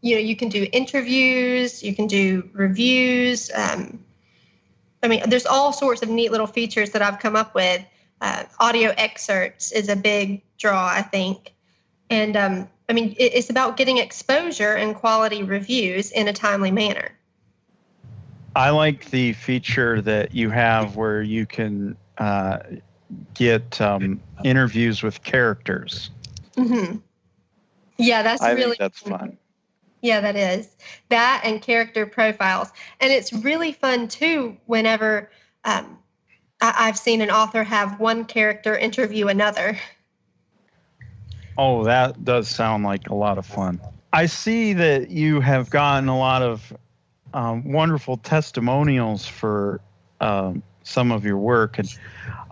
S4: you can do interviews, you can do reviews. There's all sorts of neat little features that I've come up with. Audio excerpts is a big draw, I think. And it's about getting exposure and quality reviews in a timely manner.
S3: I like the feature that you have where you can get interviews with characters.
S4: Mm-hmm. Yeah,
S3: I think that's fun.
S4: Yeah, that is. That and character profiles. And it's really fun, too, whenever I've seen an author have one character interview another.
S3: Oh, that does sound like a lot of fun. I see that you have gotten a lot of wonderful testimonials for some of your work. And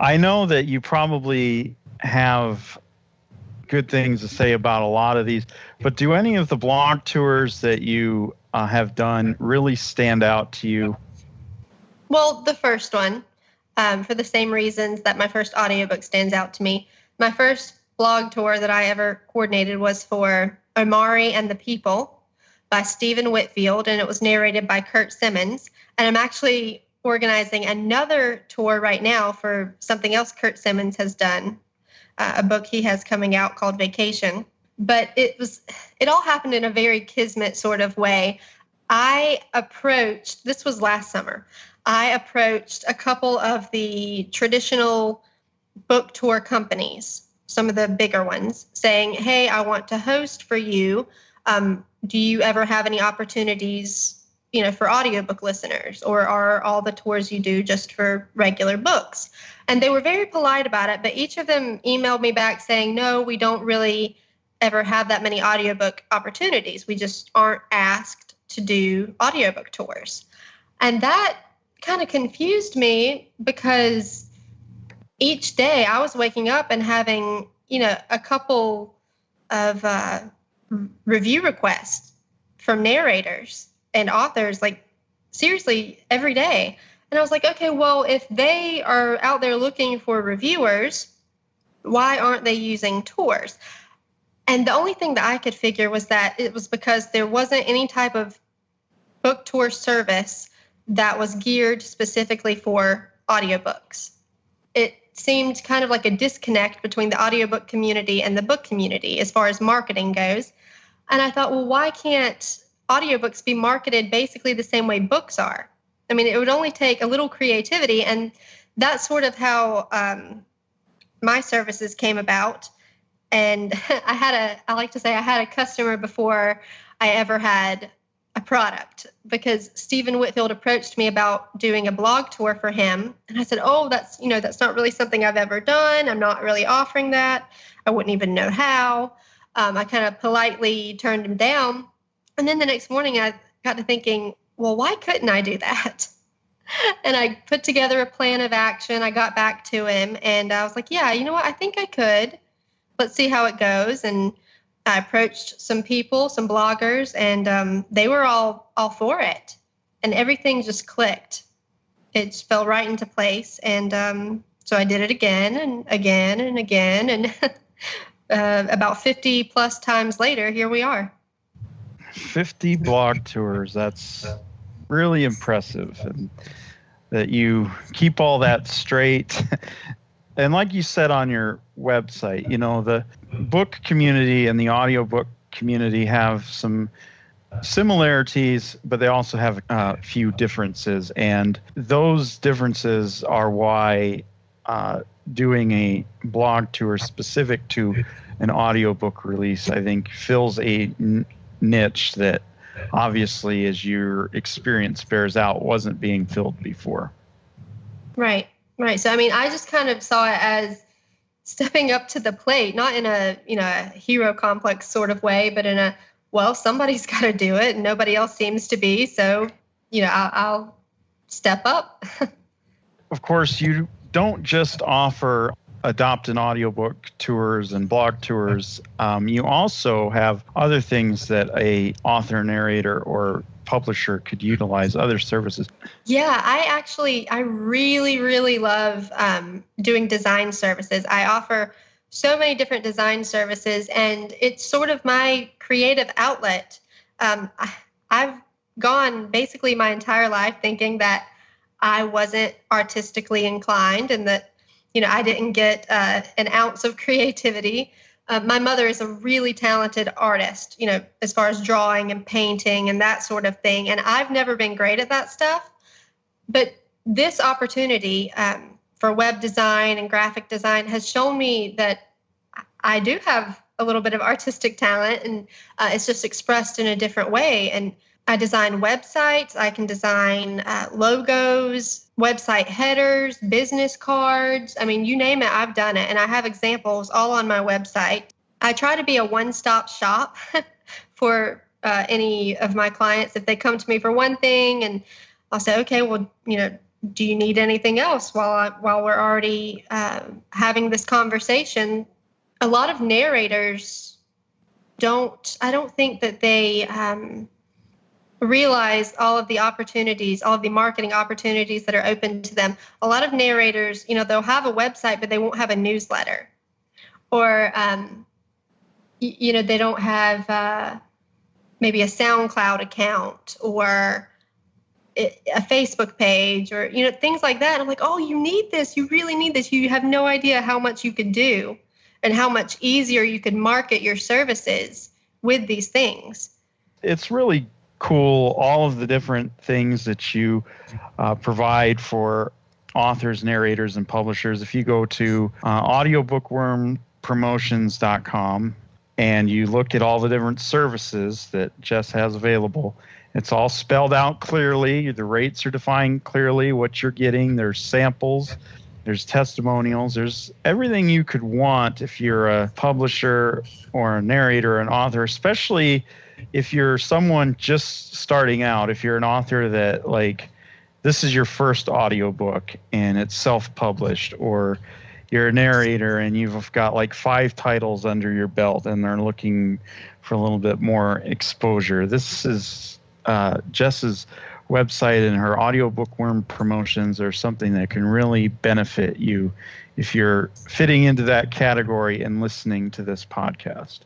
S3: I know that you probably have good things to say about a lot of these, but do any of the blog tours that you have done really stand out to you?
S4: Well, the first one, for the same reasons that my first audiobook stands out to me. My first blog tour that I ever coordinated was for Omari and the People by Stephen Whitfield, and it was narrated by Kurt Simmons. And I'm actually organizing another tour right now for something else Kurt Simmons has done, a book he has coming out called Vacation. But it all happened in a very kismet sort of way. This was last summer, I approached a couple of the traditional book tour companies, some of the bigger ones, saying, hey, I want to host for you. Do you ever have any opportunities, for audiobook listeners, or are all the tours you do just for regular books? And they were very polite about it, but each of them emailed me back saying, no, we don't really ever have that many audiobook opportunities. We just aren't asked to do audiobook tours. And that kind of confused me, because each day I was waking up and having, a couple of review requests from narrators and authors, like seriously every day. And I was like, okay, well, if they are out there looking for reviewers, why aren't they using tours? And the only thing that I could figure was that it was because there wasn't any type of book tour service that was geared specifically for audiobooks. It seemed kind of like a disconnect between the audiobook community and the book community as far as marketing goes. And I thought, well, why can't audiobooks be marketed basically the same way books are? I mean, it would only take a little creativity, and that's sort of how my services came about. And I like to say I had a customer before I ever had a product, because Stephen Whitfield approached me about doing a blog tour for him. And I said, oh, that's not really something I've ever done. I'm not really offering that. I wouldn't even know how. I kind of politely turned him down. And then the next morning I got to thinking, well, why couldn't I do that? And I put together a plan of action. I got back to him and I was like, yeah, you know what? I think I could. Let's see how it goes. And I approached some people, some bloggers, and they were all for it. And everything just clicked. It just fell right into place. And so I did it again and again and again. And about 50 plus times later, here we are.
S3: 50 blog tours. That's really impressive. And that you keep all that straight. And like you said on your website, the book community and the audiobook community have some similarities, but they also have a few differences. And those differences are why doing a blog tour specific to an audiobook release, I think, fills a niche that obviously, as your experience bears out, wasn't being filled before.
S4: Right. So, I mean, I just kind of saw it as stepping up to the plate, not in a hero complex sort of way, but in a, well, somebody's got to do it and nobody else seems to be. So, I'll step up.
S3: Of course, you don't just offer adopt an audiobook tours and blog tours. You also have other things that a author, narrator, or publisher could utilize, other services.
S4: Yeah, I really, really love doing design services. I offer so many different design services, and it's sort of my creative outlet. I've gone basically my entire life thinking that I wasn't artistically inclined and that, I didn't get an ounce of creativity. My mother is a really talented artist, as far as drawing and painting and that sort of thing. And I've never been great at that stuff. But this opportunity for web design and graphic design has shown me that I do have a little bit of artistic talent, and it's just expressed in a different way. And I design websites. I can design logos, website headers, business cards. I mean, you name it, I've done it. And I have examples all on my website. I try to be a one-stop shop for any of my clients. If they come to me for one thing, and I'll say, okay, well, do you need anything else while we're already having this conversation? A lot of narrators I don't think that they realize all of the opportunities, all of the marketing opportunities that are open to them. A lot of narrators, they'll have a website, but they won't have a newsletter. Or they don't have maybe a SoundCloud account or a Facebook page or, things like that. And I'm like, oh, you need this. You really need this. You have no idea how much you could do and how much easier you could market your services with these things.
S3: It's really cool, all of the different things that you provide for authors, narrators, and publishers. If you go to audiobookwormpromotions.com and you look at all the different services that Jess has available, it's all spelled out clearly. The rates are defined clearly, what you're getting. There's samples, there's testimonials, there's everything you could want if you're a publisher or a narrator, an author, especially if you're someone just starting out. If you're an author that, like, this is your first audiobook and it's self-published, or you're a narrator and you've got like 5 titles under your belt and they're looking for a little bit more exposure. This is Jess's website, and her Audiobookworm promotions are something that can really benefit you if you're fitting into that category and listening to this podcast.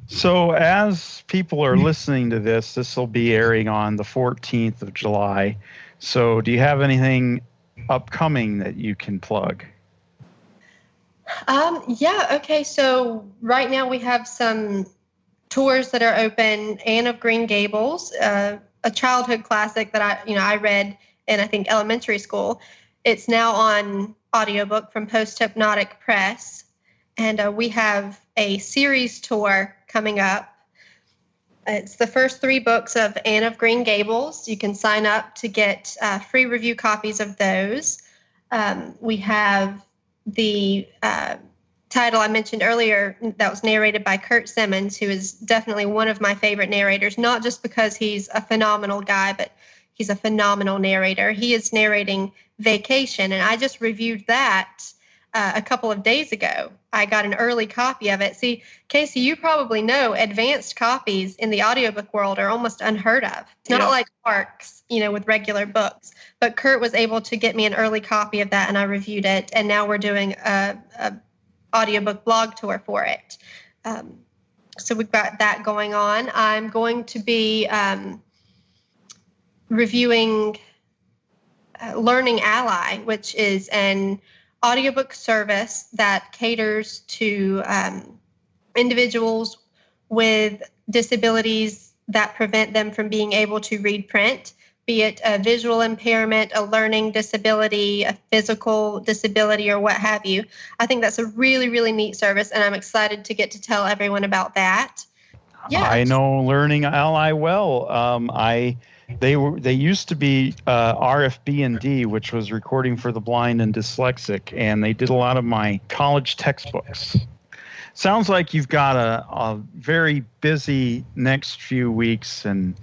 S3: So as people are listening to this, this will be airing on the 14th of July. So do you have anything upcoming that you can plug?
S4: Yeah. Okay. So right now we have some tours that are open. Anne of Green Gables, a childhood classic that I read in, I think, elementary school. It's now on audiobook from Post Hypnotic Press. And we have a series tour coming up. It's the first 3 books of Anne of Green Gables. You can sign up to get free review copies of those. We have the title I mentioned earlier that was narrated by Kurt Simmons, who is definitely one of my favorite narrators, not just because he's a phenomenal guy, but he's a phenomenal narrator. He is narrating Vacation, and I just reviewed that a couple of days ago. I got an early copy of it. See, Casey, you probably know advanced copies in the audiobook world are almost unheard of. It's not like ARCs, with regular books. But Kurt was able to get me an early copy of that, and I reviewed it. And now we're doing a audiobook blog tour for it. So we've got that going on. I'm going to be reviewing Learning Ally, which is an audiobook service that caters to individuals with disabilities that prevent them from being able to read print, be it a visual impairment, a learning disability, a physical disability, or what have you. I think that's a really, really neat service, and I'm excited to get to tell everyone about that. Yeah.
S3: I know Learning Ally well. They used to be RFB&D, which was Recording for the Blind and Dyslexic, and they did a lot of my college textbooks. Sounds like you've got a very busy next few weeks, and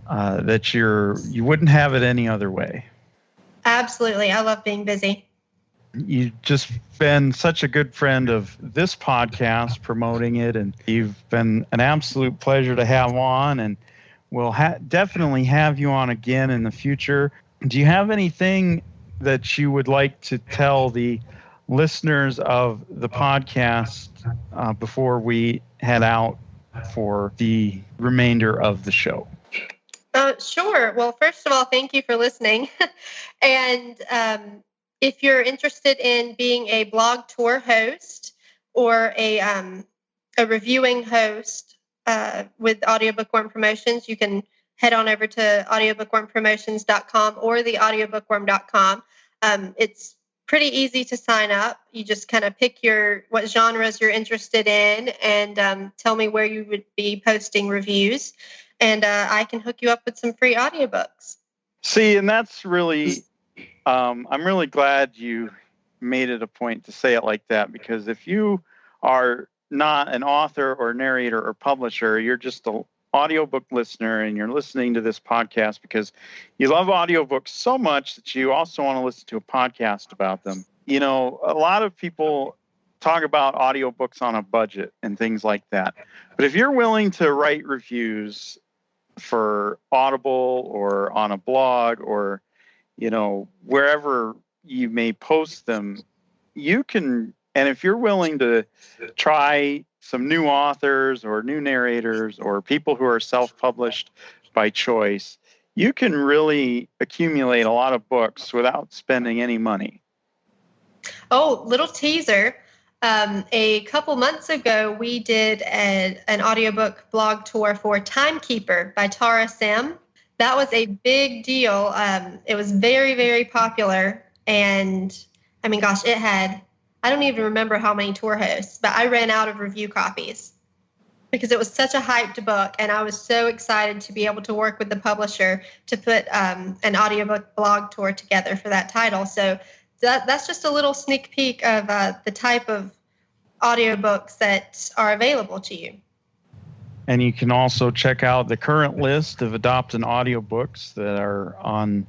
S3: that you wouldn't have it any other way.
S4: Absolutely. I love being busy.
S3: You've just been such a good friend of this podcast, promoting it, and you've been an absolute pleasure to have on, and we'll definitely have you on again in the future. Do you have anything that you would like to tell the listeners of the podcast before we head out for the remainder of the show?
S4: Sure. Well, first of all, thank you for listening. And if you're interested in being a blog tour host or a reviewing host with Audiobookworm Promotions, you can head on over to audiobookwormpromotions.com or the audiobookworm.com. It's pretty easy to sign up. You just kind of pick what genres you're interested in and tell me where you would be posting reviews. And I can hook you up with some free audiobooks.
S3: See, and that's really, I'm really glad you made it a point to say it like that, because if you are not an author or narrator or publisher, you're just an audiobook listener, and you're listening to this podcast because you love audiobooks so much that you also want to listen to a podcast about them. A lot of people talk about audiobooks on a budget and things like that. But if you're willing to write reviews for Audible or on a blog or, wherever you may post them, you can And if you're willing to try some new authors or new narrators or people who are self-published by choice, you can really accumulate a lot of books without spending any money.
S4: Oh, little teaser. A couple months ago, we did an audiobook blog tour for Timekeeper by Tara Sam. That was a big deal. It was very, very popular. And I mean, gosh, it had, I don't even remember how many tour hosts, but I ran out of review copies because it was such a hyped book. And I was so excited to be able to work with the publisher to put an audiobook blog tour together for that title. So that's just a little sneak peek of the type of audiobooks that are available to you.
S3: And you can also check out the current list of Adopt an Audiobooks that are on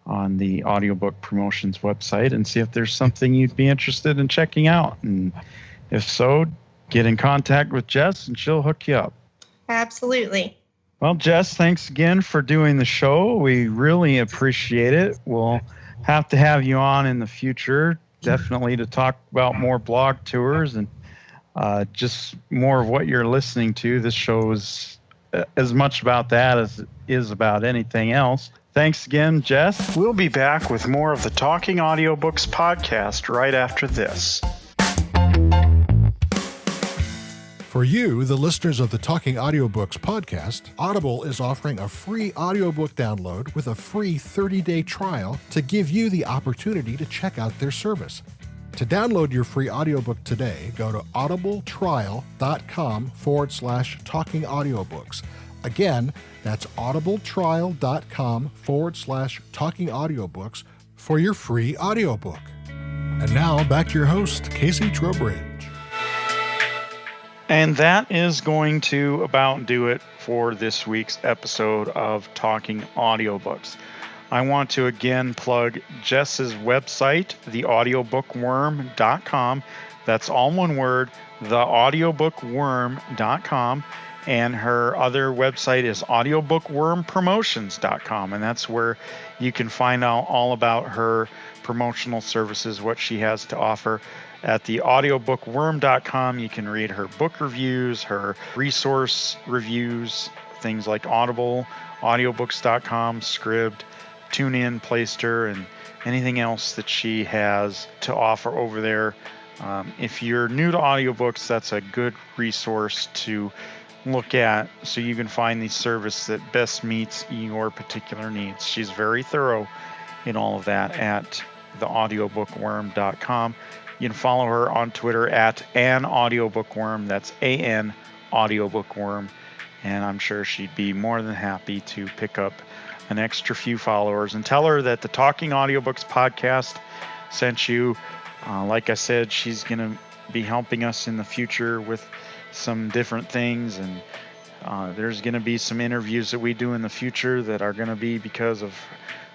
S3: the Audiobook Promotions website and see if there's something you'd be interested in checking out. And if so, get in contact with Jess and she'll hook you up.
S4: Absolutely.
S3: Well, Jess, thanks again for doing the show. We really appreciate it. We'll have to have you on in the future, definitely, to talk about more blog tours and just more of what you're listening to. This show is as much about that as it is about anything else. Thanks again, Jess.
S1: We'll be back with more of the Talking Audiobooks podcast right after this.
S2: For you, the listeners of the Talking Audiobooks podcast, Audible is offering a free audiobook download with a free 30-day trial to give you the opportunity to check out their service. To download your free audiobook today, go to audibletrial.com/talking audiobooks. Again, that's audibletrial.com/talking audiobooks for your free audiobook. And now back to your host, Casey Trowbridge.
S1: And that is going to about do it for this week's episode of Talking Audiobooks. I want to again plug Jess's website, theaudiobookworm.com. That's all one word, theaudiobookworm.com. And her other website is audiobookwormpromotions.com. And that's where you can find out all about her promotional services, what she has to offer. At the audiobookworm.com, you can read her book reviews, her resource reviews, things like Audible, audiobooks.com, Scribd, TuneIn, Playster, and anything else that she has to offer over there. If you're new to audiobooks, that's a good resource to look at so you can find the service that best meets your particular needs. She's very thorough in all of that at theaudiobookworm.com. You can follow her on Twitter at @AnAudiobookworm. That's AN Audiobookworm. And I'm sure she'd be more than happy to pick up an extra few followers and tell her that the Talking Audiobooks podcast sent you. Like I said, she's going to be helping us in the future with some different things. And there's going to be some interviews that we do in the future that are going to be because of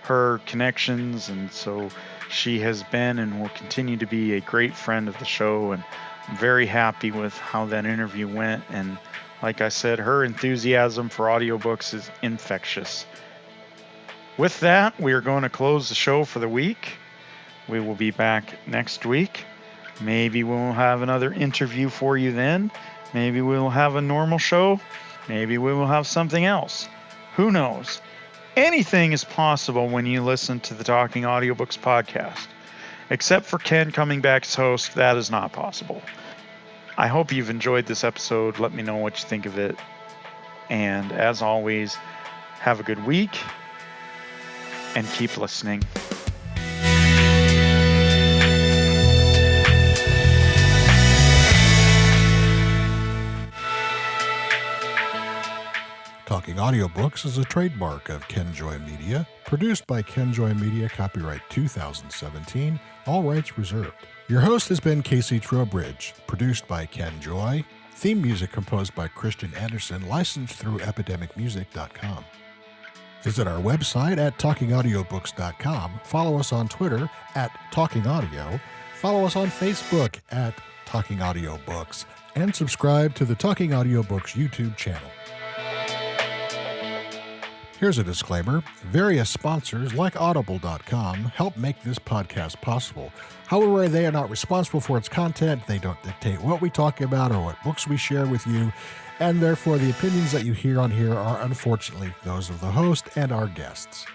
S1: her connections. And so she has been and will continue to be a great friend of the show, and I'm very happy with how that interview went. And like I said, her enthusiasm for audiobooks is infectious. With that, we are going to close the show for the week. We will be back next week. Maybe we'll have another interview for you then. Maybe we'll have a normal show. Maybe we will have something else. Who knows? Anything is possible when you listen to the Talking Audiobooks podcast. Except for Ken coming back as host, that is not possible. I hope you've enjoyed this episode. Let me know what you think of it. And as always, have a good week and keep listening.
S2: Talking Audiobooks is a trademark of Kenjoy Media, produced by Kenjoy Media, copyright 2017, all rights reserved. Your host has been Casey Trowbridge, produced by Kenjoy, theme music composed by Christian Anderson, licensed through epidemicmusic.com. Visit our website at talkingaudiobooks.com, follow us on Twitter at TalkingAudio, follow us on Facebook at Talking Audiobooks, and subscribe to the Talking Audiobooks YouTube channel. Here's a disclaimer. Various sponsors like Audible.com help make this podcast possible. However, they are not responsible for its content. They don't dictate what we talk about or what books we share with you, and therefore the opinions that you hear on here are unfortunately those of the host and our guests.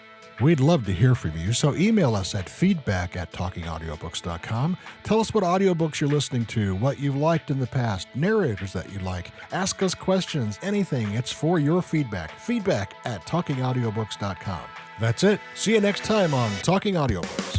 S2: We'd love to hear from you, so email us at feedback@talkingaudiobooks.com. Tell us what audiobooks you're listening to, what you've liked in the past, narrators that you like. Ask us questions, anything. It's for your feedback. Feedback@talkingaudiobooks.com. That's it. See you next time on Talking Audiobooks.